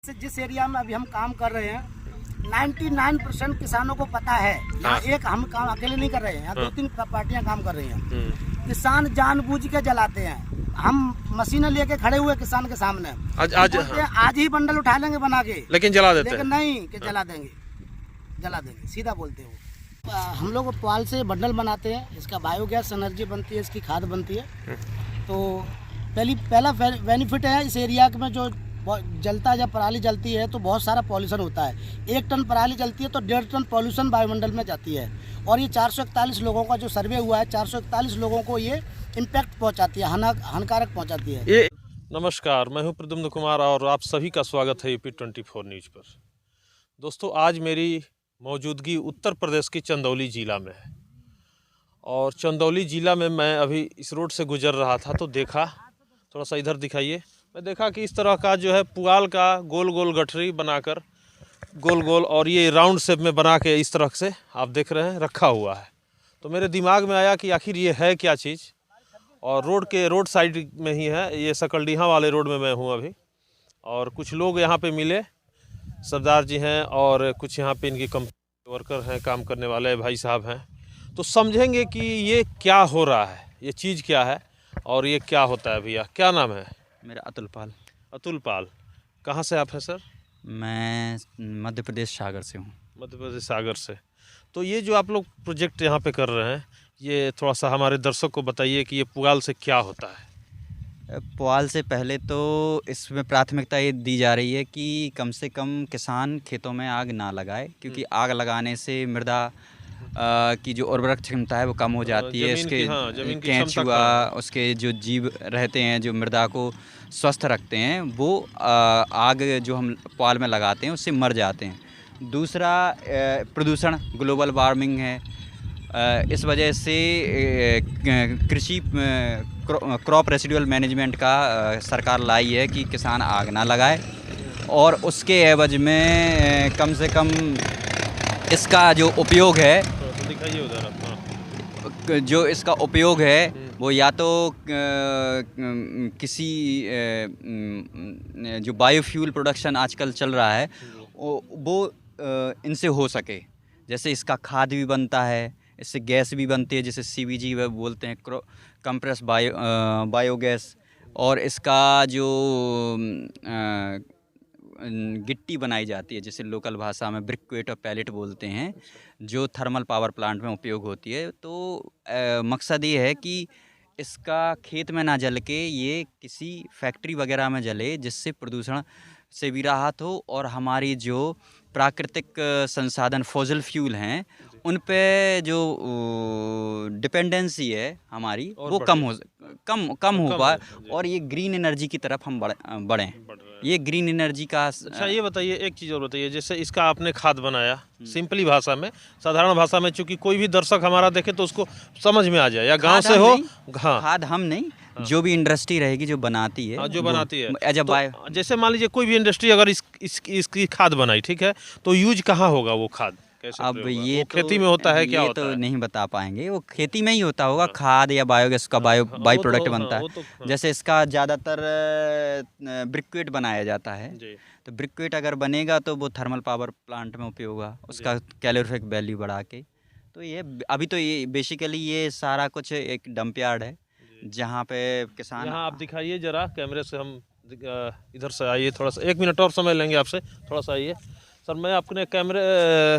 जिस एरिया में अभी हम काम कर रहे हैं 99% किसानों को पता है। यहाँ एक हम काम अकेले नहीं कर रहे हैं, यहाँ 2-3 पार्टियां काम कर रही हैं। किसान जानबूझ के जलाते हैं। हम मशीनें लेके खड़े हुए किसान के सामने आज ही बंडल उठा लेंगे बना के, लेकिन जला देते लेकिन नहीं कि जला देंगे सीधा बोलते हो। हम लोग पुआल से बंडल बनाते हैं, इसका बायोगैस एनर्जी बनती है, इसकी खाद बनती है। तो पहला बेनिफिट है इस एरिया में, जो जलता है, जब पराली जलती है तो बहुत सारा पॉल्यूशन होता है। 1 टन पराली जलती है तो 1.5 टन पॉल्यूशन वायुमंडल में जाती है। और ये 441 लोगों का जो सर्वे हुआ है, 441 लोगों को ये इम्पैक्ट पहुंचाती है, हानिकारक पहुंचाती है। नमस्कार, मैं हूं प्रद्युम्न कुमार और आप सभी का स्वागत है यूपी 24 न्यूज़ पर। दोस्तों, आज मेरी मौजूदगी उत्तर प्रदेश की चंदौली ज़िला में है और चंदौली ज़िला में मैं अभी इस रोड से गुजर रहा था तो देखा, थोड़ा सा इधर दिखाइए, मैं देखा कि इस तरह का जो है पुआल का गोल गोल गठरी बनाकर गोल गोल और ये राउंड शेप में बना के इस तरह से आप देख रहे हैं रखा हुआ है। तो मेरे दिमाग में आया कि आखिर ये है क्या चीज़, और रोड साइड में ही है, ये सकलडीहा वाले रोड में मैं हूँ अभी। और कुछ लोग यहाँ पे मिले, सरदार जी हैं और कुछ यहाँ पे इनकी कंपनी वर्कर हैं, काम करने वाले भाई साहब हैं। तो समझेंगे कि ये क्या हो रहा है, ये चीज़ क्या है और ये क्या होता है। भैया क्या नाम है? मेरा अतुल पाल। अतुल पाल, कहाँ से आप हैं सर? मैं मध्य प्रदेश सागर से हूँ। मध्य प्रदेश सागर से। तो ये जो आप लोग प्रोजेक्ट यहाँ पे कर रहे हैं, ये थोड़ा सा हमारे दर्शक को बताइए कि ये पुआल से क्या होता है। पुआल से पहले तो इसमें प्राथमिकता ये दी जा रही है कि कम से कम किसान खेतों में आग ना लगाए, क्योंकि आग लगाने से मृदा की जो उर्वरक क्षमता है वो कम हो जाती है। इसके केंचुआ, उसके जो जीव रहते हैं जो मृदा को स्वस्थ रखते हैं, वो आग जो हम पुआल में लगाते हैं उससे मर जाते हैं। दूसरा, प्रदूषण, ग्लोबल वार्मिंग है, इस वजह से कृषि क्रॉप रेसिडुअल मैनेजमेंट का सरकार लाई है कि किसान आग ना लगाए, और उसके एवज में कम से कम इसका जो उपयोग है, दिखाइए उधर, जो इसका उपयोग है वो या तो किसी जो बायोफ्यूल प्रोडक्शन आजकल चल रहा है वो इनसे हो सके। जैसे इसका खाद भी बनता है, इससे गैस भी बनती है जिसे CBG वे बोलते हैं, कंप्रेस बायोगैस। और इसका जो गिट्टी बनाई जाती है, जिसे लोकल भाषा में ब्रिक्वेट और पैलेट बोलते हैं, जो थर्मल पावर प्लांट में उपयोग होती है। तो मकसद ये है कि इसका खेत में ना जल के ये किसी फैक्ट्री वगैरह में जले, जिससे प्रदूषण से भी राहत हो और हमारी जो प्राकृतिक संसाधन फॉसिल फ्यूल हैं उन पे जो डिपेंडेंसी है हमारी वो कम हो पाए, और ये ग्रीन एनर्जी की तरफ हम बढ़ें। ये ग्रीन एनर्जी का। अच्छा, ये बताइए, एक चीज़ और बताइए, जैसे इसका आपने खाद बनाया, सिंपली भाषा में, साधारण भाषा में, चूँकि कोई भी दर्शक हमारा देखे तो उसको समझ में आ जाए, या गांव से हो। हाँ, खाद हम नहीं, जो भी इंडस्ट्री रहेगी जो बनाती है, जो बनाती है एज तो, जैसे मान लीजिए कोई भी इंडस्ट्री अगर इसकी खाद बनाई, ठीक है, तो यूज कहाँ होगा वो खाद? अब ये तो खेती में होता है, क्या होता तो है? नहीं बता पाएंगे, वो खेती में ही होता होगा। खाद या बायोगैस का बाई प्रोडक्ट बनता है। जैसे इसका ज़्यादातर ब्रिक्वेट बनाया जाता है, तो ब्रिक्वेट अगर बनेगा तो वो थर्मल पावर प्लांट में उपयोग होगा, उसका कैलोरीफिक वैल्यू बढ़ा के। तो ये अभी तो ये बेसिकली ये सारा कुछ एक डंप यार्ड है जहाँ पे किसान। यहाँ आप दिखाइए जरा कैमरे से, हम इधर से आइए, थोड़ा सा 1 मिनट और समय लेंगे आपसे, थोड़ा सा आइए सर। मैं अपने कैमरे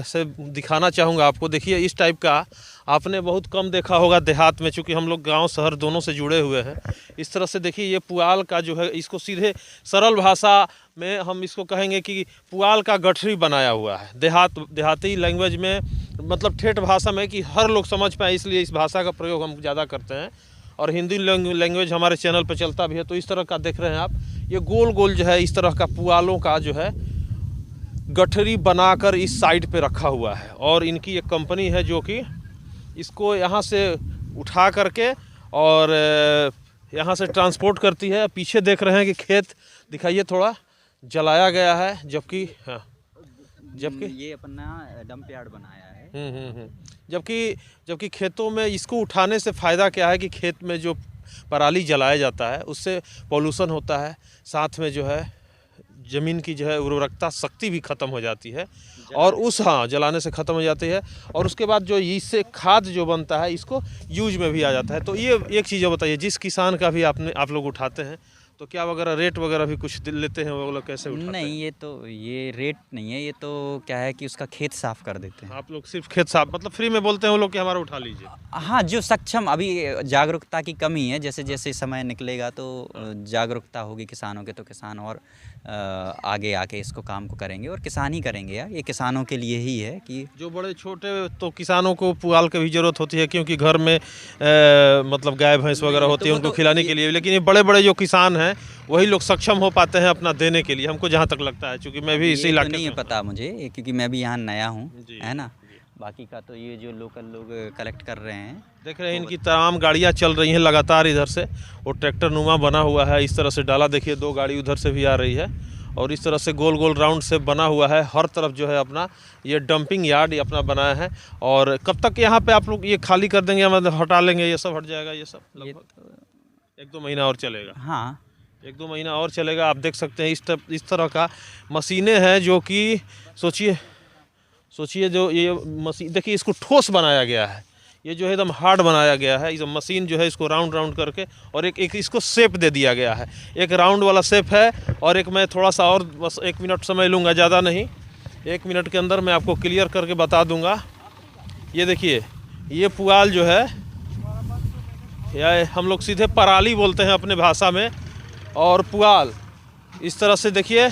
से दिखाना चाहूँगा आपको। देखिए, इस टाइप का आपने बहुत कम देखा होगा देहात में, चूँकि हम लोग गांव शहर दोनों से जुड़े हुए हैं। इस तरह से देखिए, ये पुआल का जो है, इसको सीधे सरल भाषा में हम इसको कहेंगे कि पुआल का गठरी बनाया हुआ है। देहाती लैंग्वेज में, मतलब ठेठ भाषा में, कि हर लोग समझ पाए, इसलिए इस भाषा का प्रयोग हम ज़्यादा करते हैं। और हिंदी लैंग्वेज हमारे चैनल पर चलता भी है। तो इस तरह का देख रहे हैं आप, ये गोल गोल जो है, इस तरह का पुआलों का जो है गठरी बनाकर इस साइड पे रखा हुआ है। और इनकी एक कंपनी है जो कि इसको यहाँ से उठा करके और यहाँ से ट्रांसपोर्ट करती है। पीछे देख रहे हैं कि खेत दिखाइए, थोड़ा जलाया गया है, जबकि ये अपना डंप यार्ड बनाया है। जबकि खेतों में इसको उठाने से फ़ायदा क्या है कि खेत में जो पराली जलाया जाता है उससे पॉल्यूशन होता है, साथ में जो है ज़मीन की जो है उर्वरकता शक्ति भी ख़त्म हो जाती है और जलाने से ख़त्म हो जाती है और उसके बाद जो इससे खाद जो बनता है इसको यूज में भी आ जाता है। तो ये एक चीज़ बताइए, जिस किसान का भी आप लोग उठाते हैं तो क्या वगैरह रेट वगैरह भी कुछ लेते हैं, वो लोग कैसे उठाते हैं? नहीं, ये रेट नहीं है, ये तो क्या है कि उसका खेत साफ कर देते हैं। आप लोग सिर्फ खेत साफ, मतलब फ्री में बोलते हैं वो लोग कि हमारा उठा लीजिए? हाँ, जो सक्षम, अभी जागरूकता की कमी है, जैसे जैसे समय निकलेगा तो जागरूकता होगी किसानों के, तो किसान और आगे आके इसको काम को करेंगे और किसान ही करेंगे यार, ये किसानों के लिए ही है कि जो बड़े छोटे तो किसानों को पुआल की भी ज़रूरत होती है क्योंकि घर में मतलब गाय भैंस वगैरह होती है उनको खिलाने के लिए, लेकिन ये बड़े बड़े जो किसान हैं वही लोग सक्षम हो पाते हैं अपना देने के लिए, हमको जहाँ तक लगता है, क्योंकि मैं भी इसी ये तो इलाके नहीं से हूँ। पता मुझे, क्योंकि मैं भी यहाँ नया हूँ, जी, है ना। बाकी का तो ये जो लोकल लोग कलेक्ट कर रहे हैं, देख रहे हैं इनकी तमाम गाड़ियाँ चल रही हैं लगातार इधर से, वो ट्रैक्टर नुमा बना हुआ है, इस तरह से डाला, देखिए 2 गाड़ी उधर से भी आ रही है और इस तरह से गोल गोल राउंड से बना हुआ है, हर तरफ जो है अपना ये डंपिंग यार्ड ये अपना बनाया है। और कब तक यहाँ पे आप लोग ये खाली कर देंगे, मतलब हटा लेंगे, ये सब हट जाएगा ये सब? ये लगभग 1-2 महीना और चलेगा। हाँ, 1-2 महीना और चलेगा। आप देख सकते हैं इस तरह का मशीनें हैं जो कि सोचिए जो ये मशीन देखिए, इसको ठोस बनाया गया है, ये जो है एकदम हार्ड बनाया गया है। इस मशीन जो है इसको राउंड राउंड करके और एक इसको शेप दे दिया गया है, एक राउंड वाला शेप है और एक मैं थोड़ा सा और बस 1 मिनट समय लूँगा, ज़्यादा नहीं, 1 मिनट के अंदर मैं आपको क्लियर करके बता दूँगा। ये देखिए, ये पुआल जो है या हम लोग सीधे पराली बोलते हैं अपने भाषा में, और पुआल इस तरह से देखिए।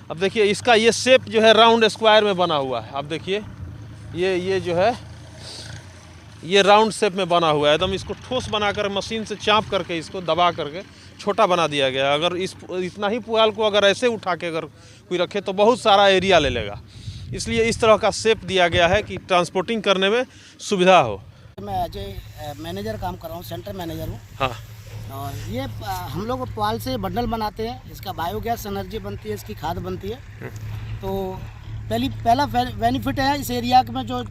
अब देखिए इसका ये शेप जो है राउंड स्क्वायर में बना हुआ है, आप देखिए ये जो है ये राउंड शेप में बना हुआ है एकदम। इसको ठोस बनाकर मशीन से चाँप करके इसको दबा करके छोटा बना दिया गया। अगर इतना ही पुआल को अगर ऐसे उठा के अगर कोई रखे तो बहुत सारा एरिया ले लेगा, इसलिए इस तरह का शेप दिया गया है कि ट्रांसपोर्टिंग करने में सुविधा हो। मैं अजय मैनेजर काम कर रहा हूँ, सेंटर मैनेजर हूँ। हाँ, और ये हम लोग पुआल से बंडल बनाते हैं, इसका बायोगैस एनर्जी बनती है, इसकी खाद बनती है। तो पहला बेनिफिट है इस एरिया में, जो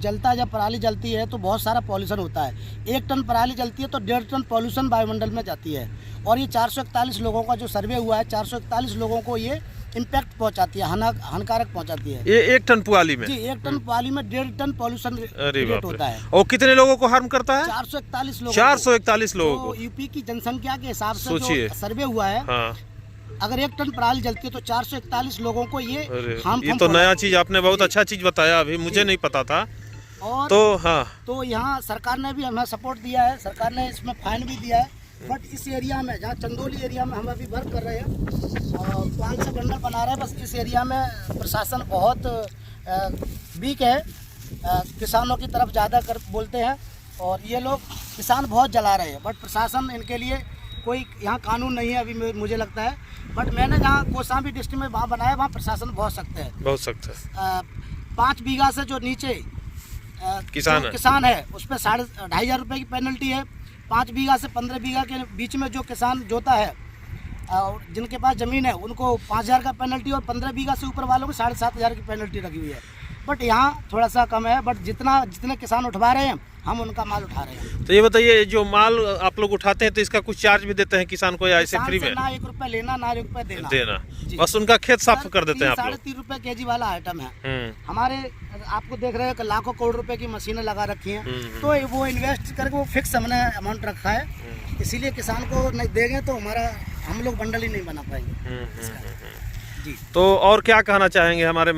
जलता जब पराली जलती है तो बहुत सारा पॉल्यूशन होता है। 1 टन पराली जलती है तो 1.5 टन पॉल्यूशन वायुमंडल में जाती है और ये 441 लोगों का जो सर्वे हुआ है, 441 लोगों को ये इम्पैक्ट पहुंचाती है, हानिकारक पहुंचाती है। ये 1 टन पुआली में? जी, 1 टन पुआली में 1.5 टन पॉल्यूशन रेट होता है। और कितने लोगों को हार्म करता है? 441 लोगों 441 लोगों को। को। यूपी की जनसंख्या के हिसाब से सोचिए, जो सर्वे हुआ है, हाँ, अगर 1 टन पराली जलती है तो 441 लोगों को ये ये तो नया चीज आपने बहुत अच्छा चीज बताया, अभी मुझे नहीं पता था। और तो हाँ, तो यहाँ सरकार ने भी हमें सपोर्ट दिया है, सरकार ने इसमें फाइन भी दिया है। बट इस एरिया में, जहाँ चंदौली एरिया में हम अभी वर्क कर रहे हैं और पुआल से बंडल बना रहे हैं, बस इस एरिया में प्रशासन बहुत वीक है, किसानों की तरफ ज़्यादा बोलते हैं और ये लोग किसान बहुत जला रहे हैं। बट प्रशासन इनके लिए कोई यहाँ कानून नहीं है अभी मुझे लगता है। बट मैंने जहाँ कौशाम्बी डिस्ट्रिक्ट में वहाँ बनाया, वहाँ प्रशासन बहुत सख्त है, बहुत सख्त है। 5 बीघा से जो नीचे किसान है उस पर 2,500 रुपये की पेनल्टी है। 5 बीघा से 15 बीघा के बीच में जो किसान जोता है और जिनके पास ज़मीन है उनको 5,000 का पेनल्टी और 15 बीघा से ऊपर वालों को 7,500 की पेनल्टी लगी हुई है। बट यहाँ थोड़ा सा कम है, बट जितने किसान उठवा रहे हैं हम उनका माल उठा रहे हैं। तो ये बताइए, जो माल आप लोग उठाते हैं तो इसका कुछ चार्ज भी देते हैं किसान को या ऐसे फ्री में? ना 1 रुपया लेना, ना 1 रुपया देना, बस उनका खेत साफ कर देते हैं आप लोग? 3.5 रुपये केजी वाला आइटम है हमारे। आपको देख रहे हैं कि लाखों करोड़ रुपए की मशीनें लगा रखी हैं, तो वो इन्वेस्ट करके वो फिक्स हमने अमाउंट रखा है, इसीलिए किसान को नहीं देंगे तो हम लोग बंडल ही नहीं बना पाएंगे। जी, तो और क्या कहना चाहेंगे हमारे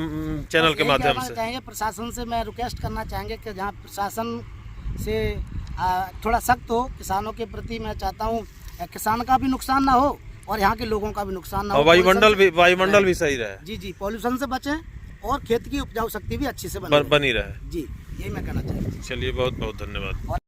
चैनल के माध्यम से? चाहेंगे प्रशासन से मैं रिक्वेस्ट करना चाहेंगे कि जहाँ प्रशासन से थोड़ा सख्त हो किसानों के प्रति। मैं चाहता हूँ किसान का भी नुकसान ना हो और यहाँ के लोगों का भी नुकसान ना हो, वायुमंडल भी सही रहे। जी, पॉल्यूशन से बचें और खेत की उपजाऊ शक्ति भी अच्छी से बनी रहे। जी, यही मैं कहना चाहता हूँ। चलिए, बहुत बहुत धन्यवाद।